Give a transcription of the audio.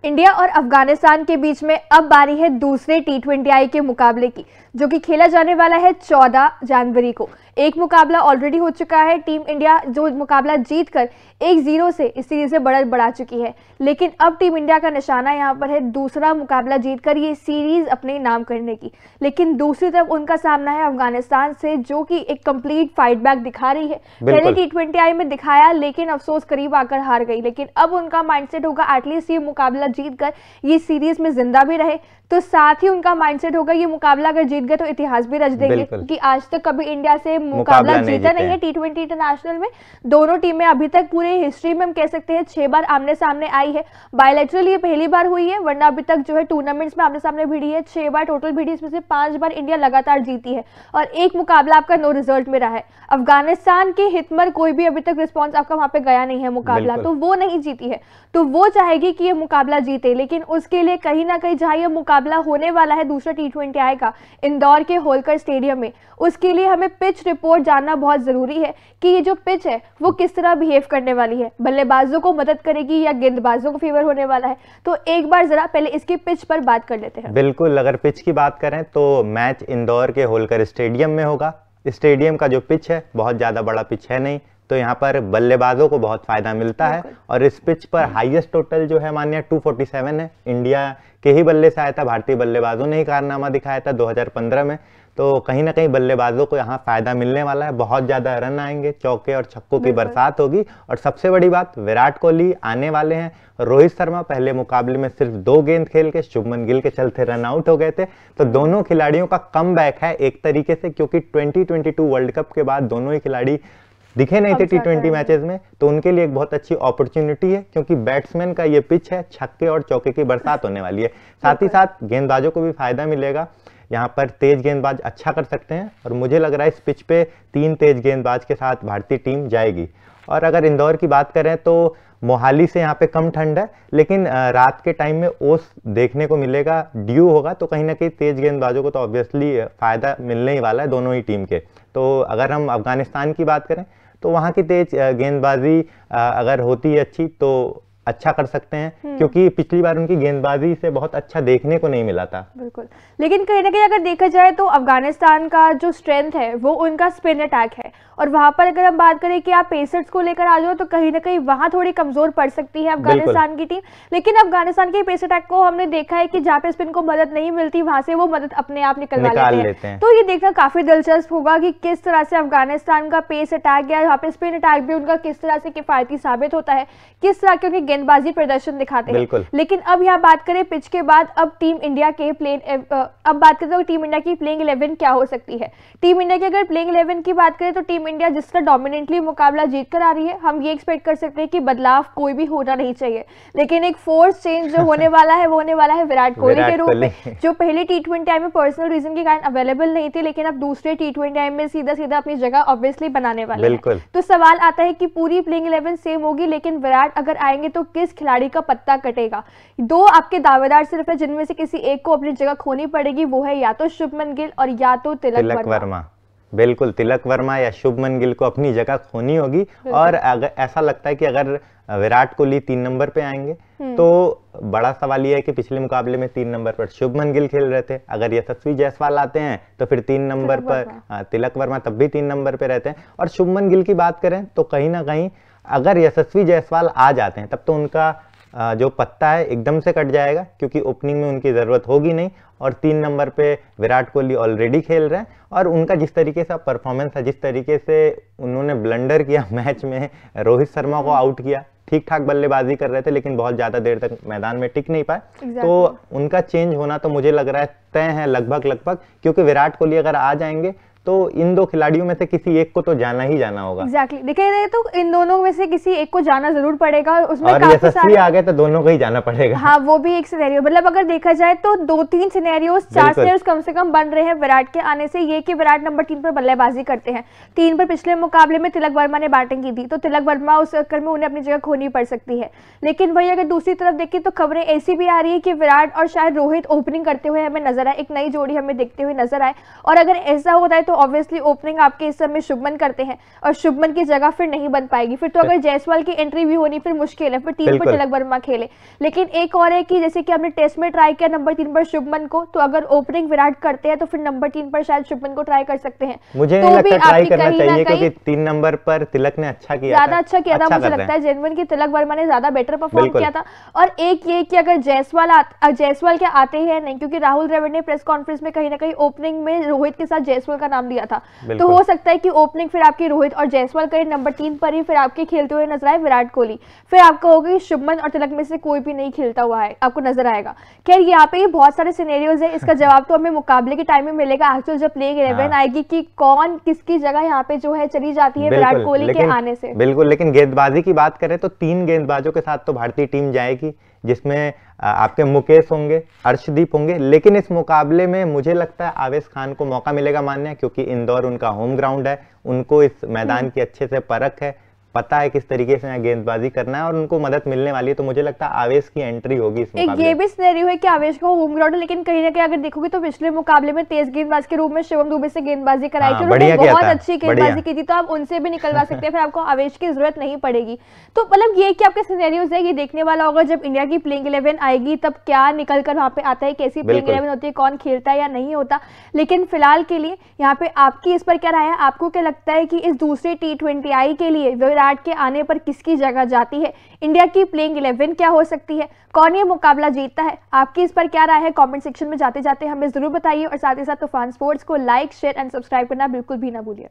India और अफगानिस्तान के बीच में अब बारी है दूसरे T20I के मुकाबले की, जो कि खेला जाने वाला है 14 जनवरी को। एक मुकाबला ऑलरेडी हो चुका है। टीम इंडिया जो मुकाबला जीतकर 1-0 से इस सीरीज में बढ़त बढ़ा चुकी है, लेकिन अब टीम इंडिया का निशाना यहाँ पर है दूसरा मुकाबला जीतकर ये सीरीज अपने नाम करने की। लेकिन दूसरी तरफ उनका सामना है अफगानिस्तान से, जो कि एक कंप्लीट फाइट बैक दिखा रही है। पहले T20I में दिखाया, लेकिन अफसोस करीब आकर हार गई। लेकिन अब उनका माइंडसेट होगा एटलीस्ट ये मुकाबला जीतकर ये सीरीज में जिंदा भी रहे, तो साथ ही उनका माइंडसेट होगा ये मुकाबला अगर जीत गए तो इतिहास भी रच देंगे, क्योंकि आज तक कभी इंडिया से मुकाबला जीता नहीं है T20 इंटरनेशनल में। दोनों टीमें अभी तक पूरे हिस्ट्री में हम कह सकते हैं 6 बार आमने सामने आई है। बायलैटरल ये पहली बार हुई है, वरना अभी तक जो है टूर्नामेंट्स में आमने सामने भिड़ी है 6 बार टोटल भिड़ी, इसमें से 5 बार इंडिया लगातार जीती है और एक मुकाबला आपका नो रिजल्ट में रहा है। अफगानिस्तान के हित में कोई भी अभी तक रिस्पॉन्स आपका वहां पे गया नहीं है मुकाबला, तो वो नहीं जीती है, तो वो चाहेगी कि ये मुकाबला जीते। लेकिन उसके लिए कहीं ना कहीं जहां ये मुकाबला होने वाला है दूसरा T20I का इंदौर के होलकर स्टेडियम में, उसके लिए हमें पिच रिपोर्ट जानना बहुत जरूरी है कि ये जो पिच है वो किस तरह बिहेव करने वाली है, बल्लेबाजों को मदद करेगी या गेंदबाजों को फेवर होने वाला है। तो एक बार जरा पहले इसकी पिच पर बात कर लेते हैं। बिल्कुल, अगर पिच की बात करें तो मैच इंदौर के होलकर स्टेडियम में होगा। स्टेडियम का जो पिच है बहुत ज़्यादा बड़ा पिच है नहीं, तो यहाँ पर बल्लेबाजों को बहुत फायदा मिलता है। और इस पिच पर हाईएस्ट टोटल जो है मानिए 247 है। इंडिया के ही बल्ले से आया था, भारतीय बल्लेबाजों ने ही कारनामा दिखाया था 2015 में, तो कहीं ना कहीं बल्लेबाजों को यहाँ फायदा मिलने वाला है। बहुत ज्यादा रन आएंगे, चौके और छक्कों की बरसात होगी। और सबसे बड़ी बात, विराट कोहली आने वाले हैं। रोहित शर्मा पहले मुकाबले में सिर्फ 2 गेंद खेल के शुभमन गिल के चलते रन आउट हो गए थे, तो दोनों खिलाड़ियों का कमबैक है एक तरीके से, क्योंकि 2022 वर्ल्ड कप के बाद दोनों ही खिलाड़ी दिखे नहीं थे T20 मैचेस में, तो उनके लिए एक बहुत अच्छी अपॉर्चुनिटी है, क्योंकि बैट्समैन का ये पिच है, छक्के और चौके की बरसात होने वाली है। साथ ही साथ गेंदबाजों को भी फायदा मिलेगा। यहाँ पर तेज गेंदबाज अच्छा कर सकते हैं और मुझे लग रहा है इस पिच पे 3 तेज गेंदबाज के साथ भारतीय टीम जाएगी। और अगर इंदौर की बात करें तो मोहाली से यहाँ पे कम ठंड है, लेकिन रात के टाइम में ओस देखने को मिलेगा, ड्यू होगा, तो कहीं ना कहीं तेज गेंदबाजों को तो ऑब्वियसली फायदा मिलने ही वाला है दोनों ही टीम के। तो अगर हम अफगानिस्तान की बात करें तो वहाँ की तेज गेंदबाजी अगर होती है अच्छी तो अच्छा कर सकते हैं, क्योंकि पिछली बार उनकी गेंदबाजी से बहुत अच्छा देखने को नहीं मिला था। बिल्कुल, लेकिन कहीं ना कहीं अगर देखा जाए तो अफगानिस्तान का जो स्ट्रेंथ है वो उनका स्पिन अटैक है, और वहां पर अगर हम बात करें कि आप पेसर्स को लेकर आ जाओ तो कहीं ना कहीं वहां थोड़ी कमजोर पड़ सकती है अफगानिस्तान की टीम। लेकिन अफगानिस्तान के पेस अटैक को हमने देखा है कि जहाँ पे स्पिन को मदद नहीं मिलती वहां से वो मदद अपने आप निकाल लेते हैं। तो ये देखना काफी दिलचस्प होगा कि किस तरह से अफगानिस्तान का पेस अटैक या यहाँ पे स्पिन अटैक भी उनका किस तरह से किफायती साबित होता है, किस तरह के उनके गेंदबाजी प्रदर्शन दिखाते हैं। लेकिन अब यहाँ बात करें पिच के बाद, अब टीम इंडिया के अब बात करें तो टीम इंडिया की प्लेइंग 11 क्या हो सकती है। टीम इंडिया की अगर प्लेइंग 11 की बात करें तो टीम इंडिया जिस तरह डोमिनेंटली मुकाबला जीत कर आ रही है, हम ये एक्सपेक्ट कर सकते हैं कि बदलाव कोई भी होना नहीं चाहिए। लेकिन एक फोर्स चेंज जो होने वाला है वो होने वाला है विराट कोहली के रूप में, जो पहले T20I में पर्सनल रीजन के कारण अवेलेबल नहीं थे, लेकिन अब दूसरे T20I में सीधा सीधा अपनी जगह ऑब्वियसली बनाने वाले हैं। तो सवाल आता है कि पूरी प्लेइंग 11 सेम होगी, लेकिन विराट अगर आएंगे तो किस खिलाड़ी का पत्ता कटेगा। 2 आपके दावेदार सिर्फ है, जिनमें से किसी एक को अपनी जगह खोनी पड़ेगी, वो है या तो शुभमन गिल और या तो तिलक वर्मा। बिल्कुल, तिलक वर्मा या शुभमन गिल को अपनी जगह खोनी होगी। और अगर ऐसा लगता है कि अगर विराट कोहली 3 नंबर पे आएंगे तो बड़ा सवाल यह है कि पिछले मुकाबले में 3 नंबर पर शुभमन गिल खेल रहे थे, अगर यशस्वी जायसवाल आते हैं तो फिर 3 नंबर पर तिलक वर्मा तब भी 3 नंबर पे रहते हैं। और शुभमन गिल की बात करें तो कहीं ना कहीं अगर यशस्वी जायसवाल आ जाते हैं तब तो उनका जो पत्ता है एकदम से कट जाएगा, क्योंकि ओपनिंग में उनकी ज़रूरत होगी नहीं। और 3 नंबर पे विराट कोहली ऑलरेडी खेल रहे हैं, और उनका जिस तरीके से परफॉर्मेंस है, जिस तरीके से उन्होंने ब्लंडर किया मैच में, रोहित शर्मा को आउट किया, ठीक ठाक बल्लेबाजी कर रहे थे लेकिन बहुत ज़्यादा देर तक मैदान में टिक नहीं पाए। तो उनका चेंज होना तो मुझे लग रहा है तय है लगभग, क्योंकि विराट कोहली अगर आ जाएंगे तो इन 2 खिलाड़ियों में से किसी एक को तो जाना ही जाना होगा। एग्जैक्टली, देखिए जाए तो इन दोनों में से किसी एक को जाना जरूर पड़ेगा। उसमें और यशस्वी आ गए तो दोनों को ही जाना पड़ेगा। हाँ, वो भी एक सिनेरियो, मतलब अगर देखा जाए तो 2-3 सिनेरियोज, 4 सिनेरियोज कम से कम बन रहे हैं विराट के आने से। ये कि विराट नंबर 3 पर बल्लेबाजी करते हैं। 3 पर पिछले मुकाबले में तिलक वर्मा ने बैटिंग की थी, तो तिलक वर्मा उस चक्कर में उन्हें अपनी जगह खोनी पड़ सकती है। लेकिन वही अगर दूसरी तरफ देखें तो खबरें ऐसी भी आ रही है कि विराट और शायद रोहित ओपनिंग करते हुए हमें नजर आए, एक नई जोड़ी हमें देखते हुए नजर आए। और अगर ऐसा होता है तो ऑब्वियसली ओपनिंग आपके इस समय शुभमन करते हैं और शुभमन की जगह फिर नहीं बन पाएगी। फिर तो अगर जायसवाल की एंट्री भी होनी फिर मुश्किल है, फिर 3 पर तिलक वर्मा खेले। लेकिन एक और है कि जैसे कि हमने टेस्ट में ट्राई किया नंबर 3 पर शुभमन को, तो अगर ओपनिंग विराट करते हैं तो फिर नंबर 3 पर शायद शुभमन को ट्राई कर सकते हैं। मुझे तो भी ट्राई करना चाहिए क्योंकि 3 नंबर पर तिलक ने अच्छा किया, ज्यादा अच्छा किया था। मुझे लगता है जेनवन की तिलक वर्मा ने ज्यादा बेटर परफॉर्म किया था। और एक ये कि अगर जायसवाल के आते हैं नहीं, क्योंकि राहुल द्रविड़ ने प्रेस कॉन्फ्रेंस में कहीं ना कहीं ओपनिंग में रोहित के साथ जायसवाल का नाम लिया था, तो हो सकता है कि ओपनिंग फिर आपकी रोहित और जायसवाल करें, नंबर 3 पर ही फिर आपके खेलते हुए नजर आए विराट कोहली, फिर आपका होगा शुभमन और तिलक में से कोई भी नहीं खेलता हुआ है आपको नजर आएगा। खैर यहाँ पे बहुत सारे सिनेरियोज है, इसका जवाब तो हमें मुकाबले के टाइम में मिलेगा, एक्चुअल जब प्लेइंग 11 आएगी कि कौन किसकी जगह यहाँ पे जो है चली जाती है विराट कोहली के आने से। बिल्कुल, लेकिन गेंदबाजी की बात करें तो 3 गेंदबाजों के साथ तो भारतीय टीम जाएगी, जिसमें आपके मुकेश होंगे, अर्शदीप होंगे। लेकिन इस मुकाबले में मुझे लगता है आवेश खान को मौका मिलेगा मान्य, क्योंकि इंदौर उनका होम ग्राउंड है, उनको इस मैदान की अच्छे से परख है, पता है किस तरीके से यहाँ गेंदबाजी करना है और उनको मदद मिलने वाली है। तो मुझे लगता है आवेश की एंट्री होगी इस मुकाबले में। ये भी सिनेरियो है कि आवेश का होम ग्राउंड है, लेकिन कहीं ना कहीं अगर देखोगे तो पिछले मुकाबले में तेज गेंदबाज के रूप में शिवम दुबे से गेंदबाजी कराई थी, उन्होंने बहुत अच्छी गेंदबाजी की थी, तो आप उनसे भी निकलवा सकते हैं, फिर आपको आवेश की जरूरत नहीं पड़ेगी। तो मतलब ये कि आपके सिनेरियोज है, ये देखने वाला होगा जब इंडिया की प्लेइंग 11 आएगी तब क्या निकल कर वहां पे आता है, कैसी प्लेइंग 11 होती है, कौन खेलता है या नहीं होता। लेकिन फिलहाल के लिए यहाँ पे आपकी इस पर क्या राय है? आपको क्या लगता है कि इस दूसरे T20I के लिए विराट के आने पर किसकी जगह जाती है? इंडिया की प्लेइंग 11 क्या हो सकती है? कौन ये मुकाबला जीतता है? आपकी इस पर क्या राय है? कमेंट सेक्शन में जाते जाते हमें जरूर बताइए और साथ ही साथ तूफान स्पोर्ट्स को लाइक, शेयर एंड सब्सक्राइब करना बिल्कुल भी ना भूलिए।